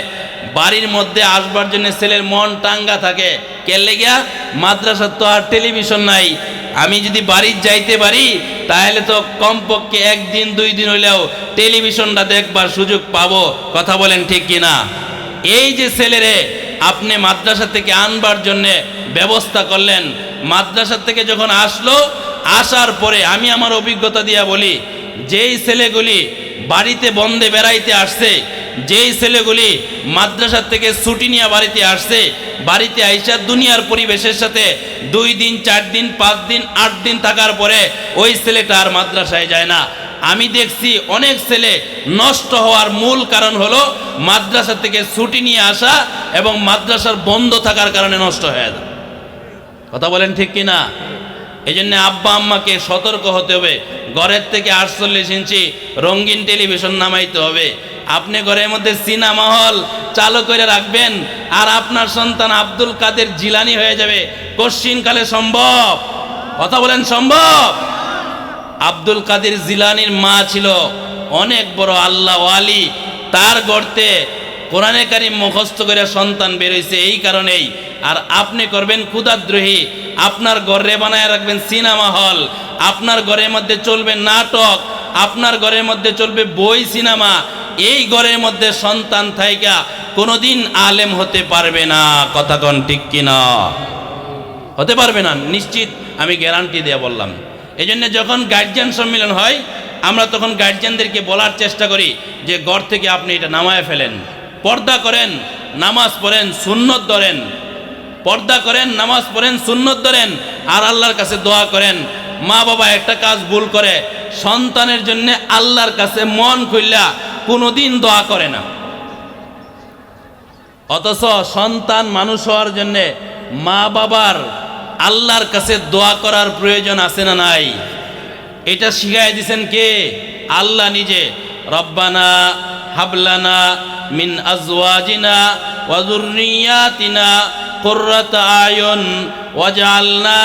বাড়ির মধ্যে আসবার জন্য ছেলের মন টাঙ্গা থাকে। কেলে গিয়া? মাদ্রাসার তো আর টেলিভিশন নাই। আমি যদি বাড়ি যাইতে পারি তাহলে তো কমপক্ষে 1 দিন 2 দিন হইলেও টেলিভিশনটা দেখবার সুযোগ পাবো। কথা বলেন ঠিক কিনা? এই যে ছেলেরে আপনি মাদ্রাসা থেকে আনবার জন্যে ব্যবস্থা করলেন, মাদ্রাসা থেকে যখন আসলো, আসার পরে আমি আমার অভিজ্ঞতা দিয়া বলি, যেই ছেলেগুলি বাড়িতে বন্ধে বেড়াইতে আসছে, যেই ছেলেগুলি মাদ্রাসা থেকে ছুটি নিয়ে বাড়িতে আসছে, বাড়িতে আইসা দুনিয়ার পরিবেশের সাথে 2 দিন 4 দিন 5 দিন 8 দিন থাকার পরে ওই ছেলেটা আর মাদ্রাসায় যায় না। আমি দেখছি অনেক ছেলে নষ্ট হওয়ার মূল কারণ হলো মাদ্রাসা থেকে ছুটি নিয়ে আসা এবং মাদ্রাসার বন্ধ থাকার কারণে নষ্ট হয়ে যায়। কথা বলেন ঠিক কিনা? এই জন্য আব্বা আম্মাকে সতর্ক হতে হবে। ঘরের থেকে 48 ইঞ্চি রঙিন টেলিভিশন নামাইতে হবে। আপনি ঘরের মধ্যে সিনেমা হল চালু করে রাখবেন আর আপনার সন্তান আব্দুল কাদের জিলানি হয়ে যাবে। কশ্চিনকালে সম্ভব? কথা বলেন সম্ভব? আব্দুল কাদের জিলানির মা ছিল অনেক বড় আল্লাহ ওয়ালি, তার গর্তে কোরআনে কারিম মুখস্থ করে সন্তান বেরোইছে এই কারণেই। আর আপনি করবেন ক্ষুধাদ্রোহী, আপনার ঘরে বানায় রাখবেন সিনেমা হল, আপনার ঘরের মধ্যে চলবে নাটক, আপনার ঘরের মধ্যে চলবে বই সিনেমা। এই ঘরের মধ্যে সন্তান থাইকা কোনোদিন আলেম হতে পারবে না। কথা কোন ঠিক কিনা? হতে পারবে না, নিশ্চিত, আমি গ্যারান্টি দিয়ে বললাম। এই জন্য যখন গার্জিয়ান সম্মেলন হয় আমরা তখন গার্জিয়ানদেরকে বলার চেষ্টা করি যে ঘর থেকে আপনি এটা নামায় ফেলেন, পর্দা করেন, নামাজ পড়েন, সুন্নত ধরেন, পর্দা করেন, নামাজ পড়েন, সুন্নত ধরেন, আর আল্লাহর কাছে দোয়া করেন। মা বাবা একটা কাজ ভুল করে, সন্তানের জন্য আল্লাহর কাছে মন খুললা কোনোদিন দোয়া করে না। অথচ সন্তান মানুষ হওয়ার জন্যে মা বাবার আল্লাহর কাছে দোয়া করার প্রয়োজন আছে না নাই? এটা শিখাই দিয়েছেন কে? আল্লাহ নিজে। রব্বানা হাবলানা মিন আজওয়াজিনা ওয়া যুররিয়াতিনা কুররাতা আয়ুন ওয়াজআলনা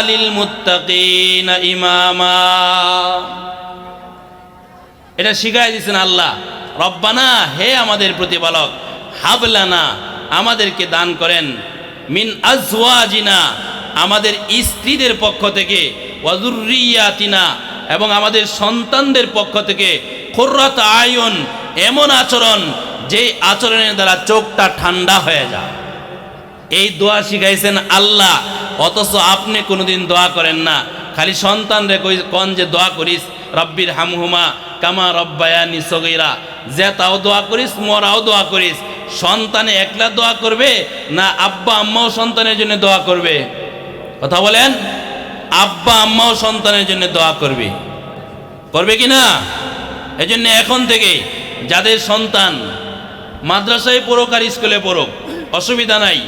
লিল মুত্তাকিনা ইমামা। এটা শিখাই দিয়েছেন আল্লাহ। রব্বানা, হে আমাদের প্রতিপালক, হাবলানা, আমাদেরকে দান করেন, মিন আজওয়াজিনা, আমাদের স্ত্রীদের পক্ষ থেকে, ওয়া যুররিয়াতিনা, এবং আমাদের সন্তানদের পক্ষ থেকে, কুররাত আয়ুন, এমন আচরণ যে আচরণের দ্বারা চোখটা ঠান্ডা হয়ে যায়। এই দোয়া শিখাইছেন আল্লাহ, অথচ আপনি কোনোদিন দোয়া করেন না। খালি সন্তান রে কন যে দোয়া করিস রব্বির হামহুমা কামা রব্বায়ানি সগীরা, যে তাও দোয়া করিস মরাও দোয়া করিস। সন্তানে একলা দোয়া করবে না আব্বা আম্মাও সন্তানের জন্য দোয়া করবে? কথা বলেন। আব্বা আম্মাও সন্তানের জন্য দোয়া করবে, করবে কি না? এজন্য এখন থেকে যাদের সন্তান মাদ্রাসায় পড়ুক আর স্কুলে পড়ুক, অসুবিধা নাই।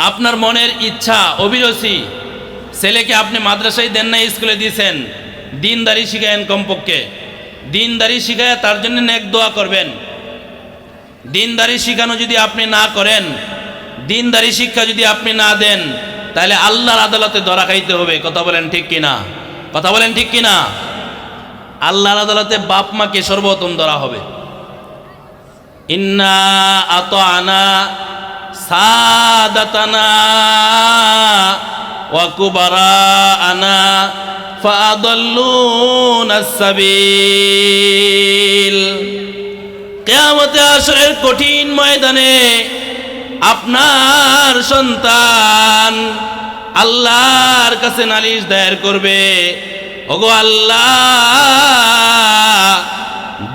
আপনার মনের ইচ্ছা অভিরুচি, ছেলেকে আপনি মাদ্রাসায় দেন না স্কুলে দিয়েছেন, দিনদারি শিখায়েন, কমপক্ষে দিনদারি শিখায় তার জন্য নেক দোয়া করবেন। দিনদারি শিখানো যদি আপনি না করেন, দিনদারি শিক্ষা যদি আপনি না দেন, তাহলে আল্লাহর আদালতে ধরা খাইতে হবে। কথা বলেন ঠিক কিনা? কথা বলেন ঠিক কিনা? আল্লাহর আদালতে বাপ মাকে সর্বোত্তম ধরা হবে। ইন্না আতানা সাদাতানা ওয়া কুবারানা ফাআদাল্লুনাস সাবিল। কিয়ামতে হাশরের কঠিন ময়দানে আপনার সন্তান আল্লাহর কাছে নালিশ দায়ের করবে, ওগো আল্লাহ,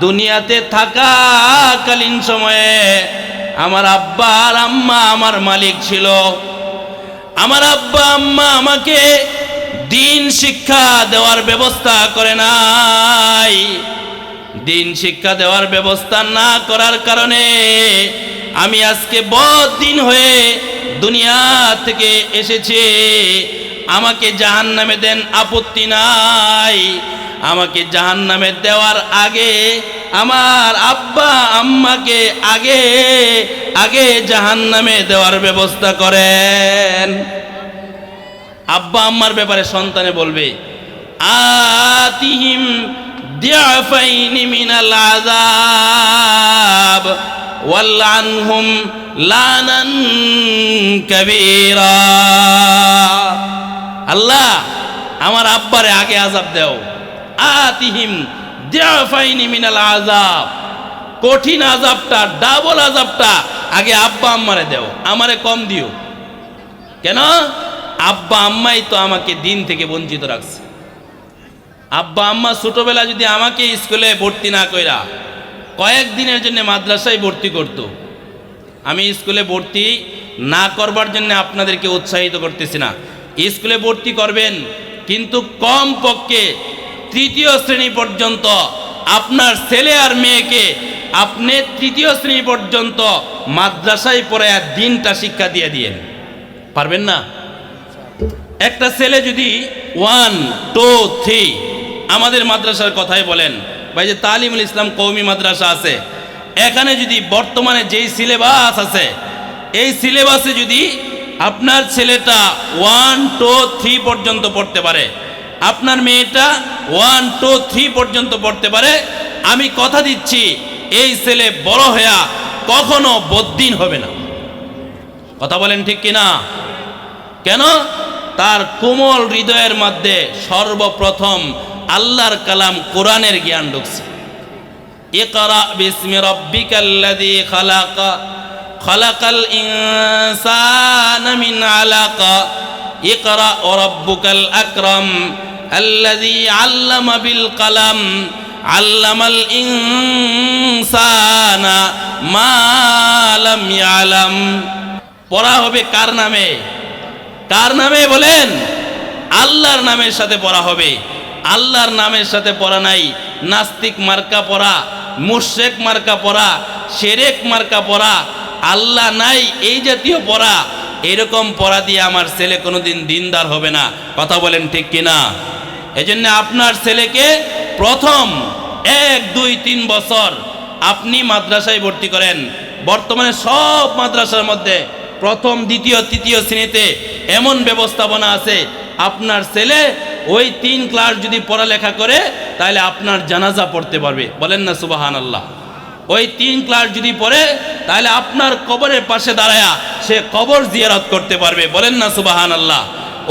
দুনিয়াতে থাকাকালীন সময়ে আমার আব্বা আর আম্মা আমার মালিক ছিল, আমার আব্বা আম্মা আমাকে দিন শিক্ষা দেওয়ার ব্যবস্থা করে নাই। দিন শিক্ষা দেওয়ার ব্যবস্থা না করার কারণে আমি আজকে বদ্দিন হয়ে দুনিয়া থেকে এসেছি। আমাকে জাহান্নামে দেন, আপত্তি নাই। আমাকে জাহান্নামে দেওয়ার আগে আমার আব্বা আম্মাকে আগে আগে জাহান্নামে দেওয়ার ব্যবস্থা করেন। আব্বা আম্মার ব্যাপারে সন্তানে বলবে আতিহিম দিআফাইনি মিনাল আযাব ওয়ালআনহুম লানান কাবীরা। আল্লাহ, আমার আব্বারে আগে আযাব দাও। আতিহিম দিআফাইনি মিনাল আযাব, কঠিন আযাবটা, ডাবল আযাবটা আগে আব্বা আম্মারে দাও, আমারে কম দিও। কেন? আব্বা আম্মাই তো আমাকে দিন থেকে বঞ্চিত রাখছে। আব্বা আম্মা ছোটবেলা যদি আমাকে স্কুলে ভর্তি না কইরা কয়েকদিনের জন্য মাদ্রাসায় ভর্তি করত, আমি স্কুলে ভর্তি না করবার জন্য আপনাদেরকে উৎসাহিত করতেছি না। স্কুলে ভর্তি করবেন, কিন্তু কম পক্ষে তৃতীয় শ্রেণী পর্যন্ত আপনার ছেলে আর মেয়েকে আপনি তৃতীয় শ্রেণী পর্যন্ত মাদ্রাসায় পড়ায়া দিনটা শিক্ষা দিয়ে দিয়েন। পারবেন না? একটা ছেলে যদি 1, 2, 3 আমাদের মাদ্রাসার কথাই বলেন, ভাই যে তালিমুল ইসলাম কওমি মাদ্রাসা আছে, এখানে যদি বর্তমানে যেই সিলেবাস আছে, এই সিলেবাসে যদি আপনার ছেলেটা 1, 2, 3 পর্যন্ত পড়তে পারে, আপনার মেয়েটা 1, 2, 3 পর্যন্ত পড়তে পারে, আমি কথা দিচ্ছি এই ছেলে বড় হইয়া কখনো বদ্দিন হবে না। কথা বলেন ঠিক কিনা? কেন? তার কোমল হৃদয়ের মধ্যে সর্বপ্রথম আল্লাহর কালাম কোরআনের জ্ঞান ঢুকছে। ইকরা বিসমি রাব্বিকাল্লাযী খালাক, খালাকাল ইনসানা মিন আলাক, ইকরা ওয়া রাব্বুকাল আকরাম আল্লাযী আল্লামা বিল কলম, আল্লামাল ইনসানা মা লাম ইয়ালাম। পড়া হবে কার নামে? কার নামে বলেন? আল্লাহর নামের সাথে পড়া হবে। আল্লাহর নামের সাথে পড়া নাই নাস্তিক মার্কা পড়া, মুশরিক মার্কা পড়া, শিরক মার্কা পড়া, আল্লাহ নাই এই জাতীয় পড়া, এরকম পড়া দিয়ে আমার ছেলে কোনোদিন দিনদার হবে না। কথা বলেন ঠিক কিনা? এজন্য আপনার ছেলেকে প্রথম 1, 2, 3 বছর আপনি মাদ্রাসায় ভর্তি করেন। বর্তমানে সব মাদ্রাসার মধ্যে প্রথম, দ্বিতীয়, তৃতীয় শ্রেণীতে এমন ব্যবস্থাপনা আছে, আপনার ছেলে ওই 3 ক্লাস যদি পড়ালেখা করে তাহলে আপনার জানাজা পড়তে পারবে। বলেন না সুবহানাল্লাহ? ওই 3 ক্লাস যদি পড়ে তাহলে আপনার কবরের পাশে দাঁড়ায়া সে কবর জিয়ারত করতে পারবে। বলেন না সুবহানাল্লাহ?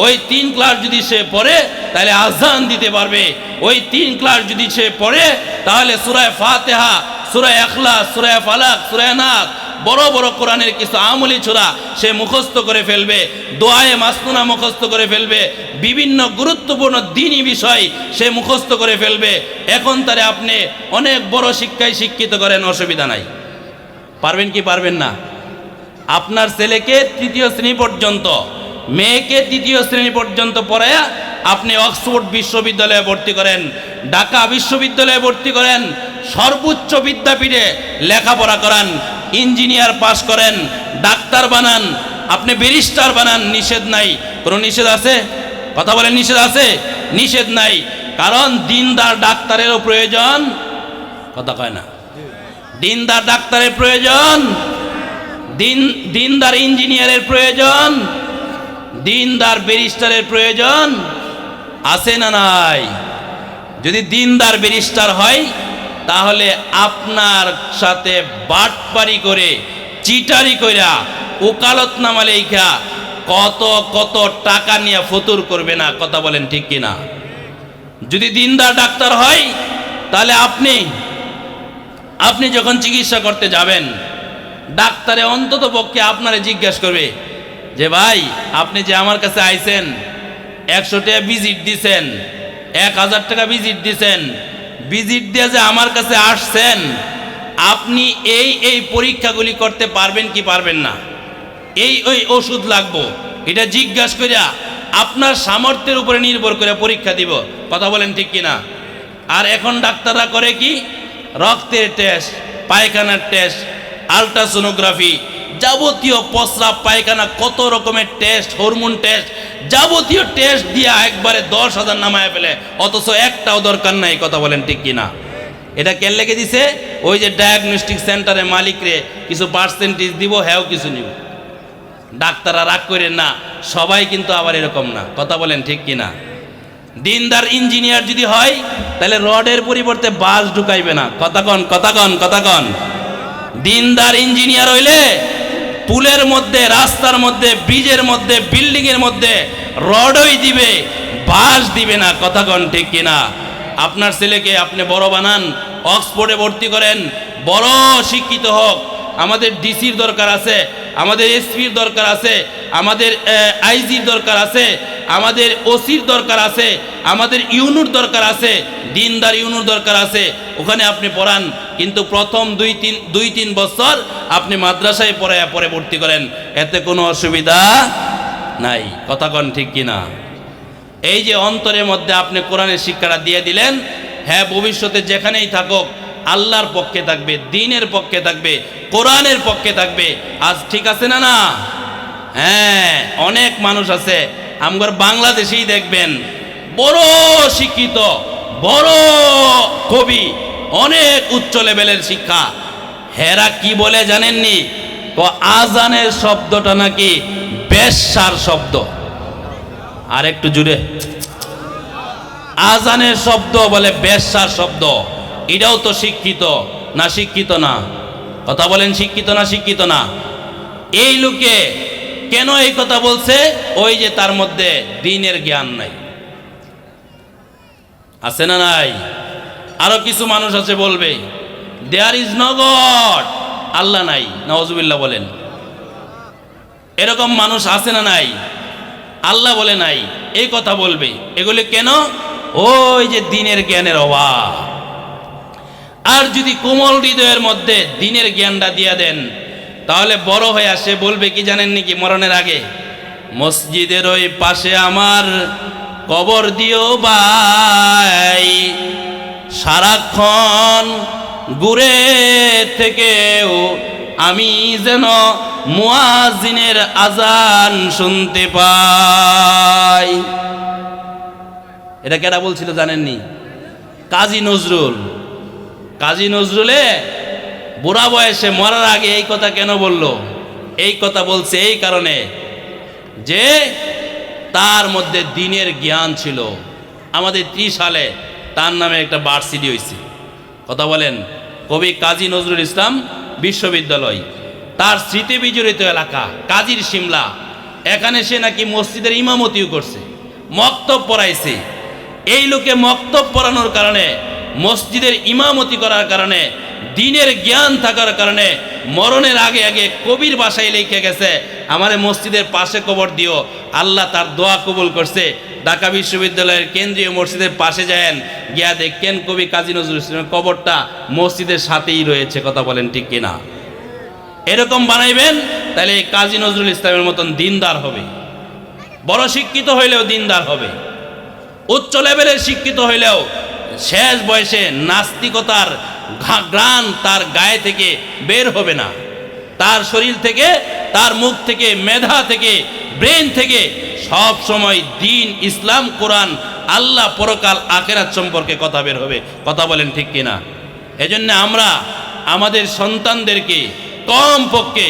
ওই 3 ক্লাস যদি সে পড়ে তাহলে আযান দিতে পারবে। ওই 3 ক্লাস যদি সে পড়ে তাহলে সূরা ফাতিহা, সূরা ইখলাস, সূরা ফালাক, সূরা নাস বড় বড় কোরআনের কিছু আমলি ছোরা সে মুখস্থ করে ফেলবে, দোয়ায়ে মাসনুনা মুখস্থ করে ফেলবে, বিভিন্ন গুরুত্বপূর্ণ দ্বীনি বিষয় সে মুখস্থ করে ফেলবে। এখন তারে আপনি অনেক বড় শিক্ষায় শিক্ষিত করেন, অসুবিধা নাই। পারবেন কি পারবেন না? আপনার ছেলেকে তৃতীয় শ্রেণী পর্যন্ত, মেয়েকে তৃতীয় শ্রেণী পর্যন্ত পড়ায়া আপনি অক্সফোর্ড বিশ্ববিদ্যালয়ে ভর্তি করেন, ঢাকা বিশ্ববিদ্যালয়ে ভর্তি করেন, সর্বোচ্চ বিদ্যাপীঠে লেখাপড়া করান, ইঞ্জিনিয়ার পাস করেন, ডাক্তার বানান, আপনি ব্যারিস্টার বানান, নিষেধ নাই। কোনো নিষেধ আছে? কথা বলেন, নিষেধ আছে? নিষেধ নাই। কারণ দিনদার ডাক্তারেরও প্রয়োজন, কথা কয় না, দিনদার ডাক্তারের প্রয়োজন, দিনদার ইঞ্জিনিয়ারের প্রয়োজন, দিনদার ব্যারিস্টারের প্রয়োজন আছে না নাই? যদি দিনদার ব্যারিস্টার হয় তাহলে আপনার সাথে বাটপারি করে, চিটারি কইরা, ওকালতনামা লেখা কত কত টাকা নিয়ে ফতুর করবে না, কথা বলেন ঠিক কিনা? যদি দিনদার ডাক্তার হয় তাহলে আপনি যখন চিকিৎসা করতে যাবেন, ডাক্তারে অন্তত পক্ষে আপনারে জিজ্ঞাসা করবে যে ভাই আপনি যে আমার কাছে আইছেন, 100 টাকা ভিজিট দিছেন, 1000 টাকা ভিজিট দিছেন, ভিজিট দিয়ে যে আমার কাছে আসছেন, আপনি এই পরীক্ষাগুলি করতে পারবেন কি পারবেন না, ওই ওষুধ লাগবো, এটা জিজ্ঞাসা করিয়া আপনার সামর্থ্যের উপরে নির্ভর করে পরীক্ষা দিব, কথা বলেন ঠিক কিনা? আর এখন ডাক্তাররা করে কি, রক্তের টেস্ট, পায়খানার টেস্ট, আলট্রাসোনোগ্রাফি, যাবতীয় প্রস্রাব পায়খানা কত রকমের টেস্ট, হরমোন টেস্ট, যাবতীয় টেস্ট দিয়া একবারে 10,000 নামায় ফেলে, অথচ একটাও দরকার নাই, কথা বলেন ঠিক কিনা? এটা কে লেগে দিছে? ওই যে ডায়াগনস্টিক সেন্টারের মালিকরে কিছু পার্সেন্টেজ দিব, হ্যাঁ কিছু নিব। ডাক্তাররা রাগ করেন না, সবাই কিন্তু আবার এরকম না, কথা বলেন ঠিক কিনা? দিনদার ইঞ্জিনিয়ার যদি হয় তাহলে রডের পরিবর্তে বাস ঢুকাইবে না, কথা কন, কথা কন, কথা কন। দিনদার ইঞ্জিনিয়ার হইলে পুলের মধ্যে, রাস্তার মধ্যে, ব্রিজের মধ্যে, বিল্ডিং এর মধ্যে রডই দিবে, বাস দিবে না, কথা কন ঠিক কিনা? আপনার ছেলেকে আপনি বড় বানান, অক্সফোর্ডে ভর্তি করেন, বড় শিক্ষিত হোক। আমাদের ডিসির দরকার আছে, আমাদের এসপির দরকার আছে, আমাদের আইজির দরকার আছে, আমাদের ওসির দরকার আছে, আমাদের ইউনুর দরকার আছে, দিনদার ইউনুর দরকার আছে। ওখানে আপনি পড়ান, কিন্তু প্রথম 2-3 বছর আপনি মাদ্রাসায় পরে ভর্তি করেন, এতে কোনো অসুবিধা নাই, কথা কন ঠিক কিনা? এই যে অন্তরের মধ্যে আপনি কোরআনের শিক্ষাটা দিয়ে দিলেন, হ্যাঁ ভবিষ্যতে যেখানেই থাকুক আল্লাহর পক্ষে থাকবে, দ্বীনের পক্ষে থাকবে, কোরআনের পক্ষে থাকবে। আজ ঠিক আছে না? না, হ্যাঁ অনেক মানুষ আছে আমার বাংলাদেশেই দেখবেন, বড় শিক্ষিত, বড় কবি, অনেক উচ্চ লেভেলের শিক্ষা, হেরা কি বলে জানেননি? আজানের শব্দটা নাকি বেশ্যার শব্দ। আর একটু জুড়ে, আজানের শব্দ বলে বেশ্যার শব্দ। এটাও তো শিক্ষিত না? শিক্ষিত না? কথা বলেন, শিক্ষিত না? শিক্ষিত না? এই লোকে কেন এই কথা বলছে? ওই যে তার মধ্যে দ্বীনের জ্ঞান নাই, আছে না নাই? আরো কিছু মানুষ আছে বলবে দেয়ার ইজ নো গড, আল্লাহ নাই, নাউজুবিল্লাহ বলেন। এরকম মানুষ আছে না নাই? আল্লাহ বলে নাই, এই কথা বলবে। এগুলি কেন? ওই যে দ্বীনের জ্ঞানের অভাব। আর যদি কোমল হৃদয়ের মধ্যে দ্বীনের জ্ঞানটা দিয়ে দেন, তাহলে বড় হয়ে আসে বলবে কি জানেন নাকি? মরণের আগে, মসজিদের ওই পাশে আমার কবর দিও ভাই, সারাক্ষণ ঘুরে থেকেও আমি যেন মুয়াজ্জিনের আজান শুনতে পাই। এটা কেডা বলছিল জানেননি? কাজী নজরুল। কাজী নজরুলে বুড়া বয়সে মরার আগে এই কথা কেন বলল? এই কথা বলছে এই কারণে যে তার মধ্যে দ্বীনের জ্ঞান ছিল। আমাদের 30 সালে তার নামে একটা ভার্সিটি হয়েছে, কথা বলেন, কবি কাজী নজরুল ইসলাম বিশ্ববিদ্যালয়। তার স্মৃতি বিজড়িত এলাকা কাজীর শিমলা, এখানে সে নাকি মসজিদের ইমামতিও করছে, মক্তব পড়াইছে। এই লোকে মক্তব পড়ানোর কারণে মসজিদের ইমামতি করার কারণে, দ্বীনের জ্ঞান থাকার কারণে মরণের আগে আগে কবির বাসায় লিখে গেছে, আমারে মসজিদের পাশে কবর দিও। আল্লাহ তার দোয়া কবুল করছে। ঢাকা বিশ্ববিদ্যালয়ের কেন্দ্রীয় মসজিদের পাশে যায়েন, গিয়া দেখেন কবি কাজী নজরুল ইসলামের কবরটা মসজিদের সাথেই রয়েছে। কথা বলেন ঠিক কিনা? এরকম বানাইবেন, তাহলে এই কাজী নজরুল ইসলামের মতন দিনদার হবে। বড় শিক্ষিত হইলেও দিনদার হবে, উচ্চ লেভেলের শিক্ষিত হইলেও শেষ বয়সে নাস্তিকতার ঘ্রাণ তার গায়ে থেকে বের হবে না। তার শরীর থেকে, তার মুখ থেকে, মেধা থেকে, ব্রেন থেকে সব সময় দ্বীন, ইসলাম, কোরআন, আল্লাহ, পরকাল, আখিরাত সম্পর্কে কথা বের হবে। কথা বলেন ঠিক কিনা? এজন্য আমরা আমাদের সন্তানদেরকে কমপক্ষে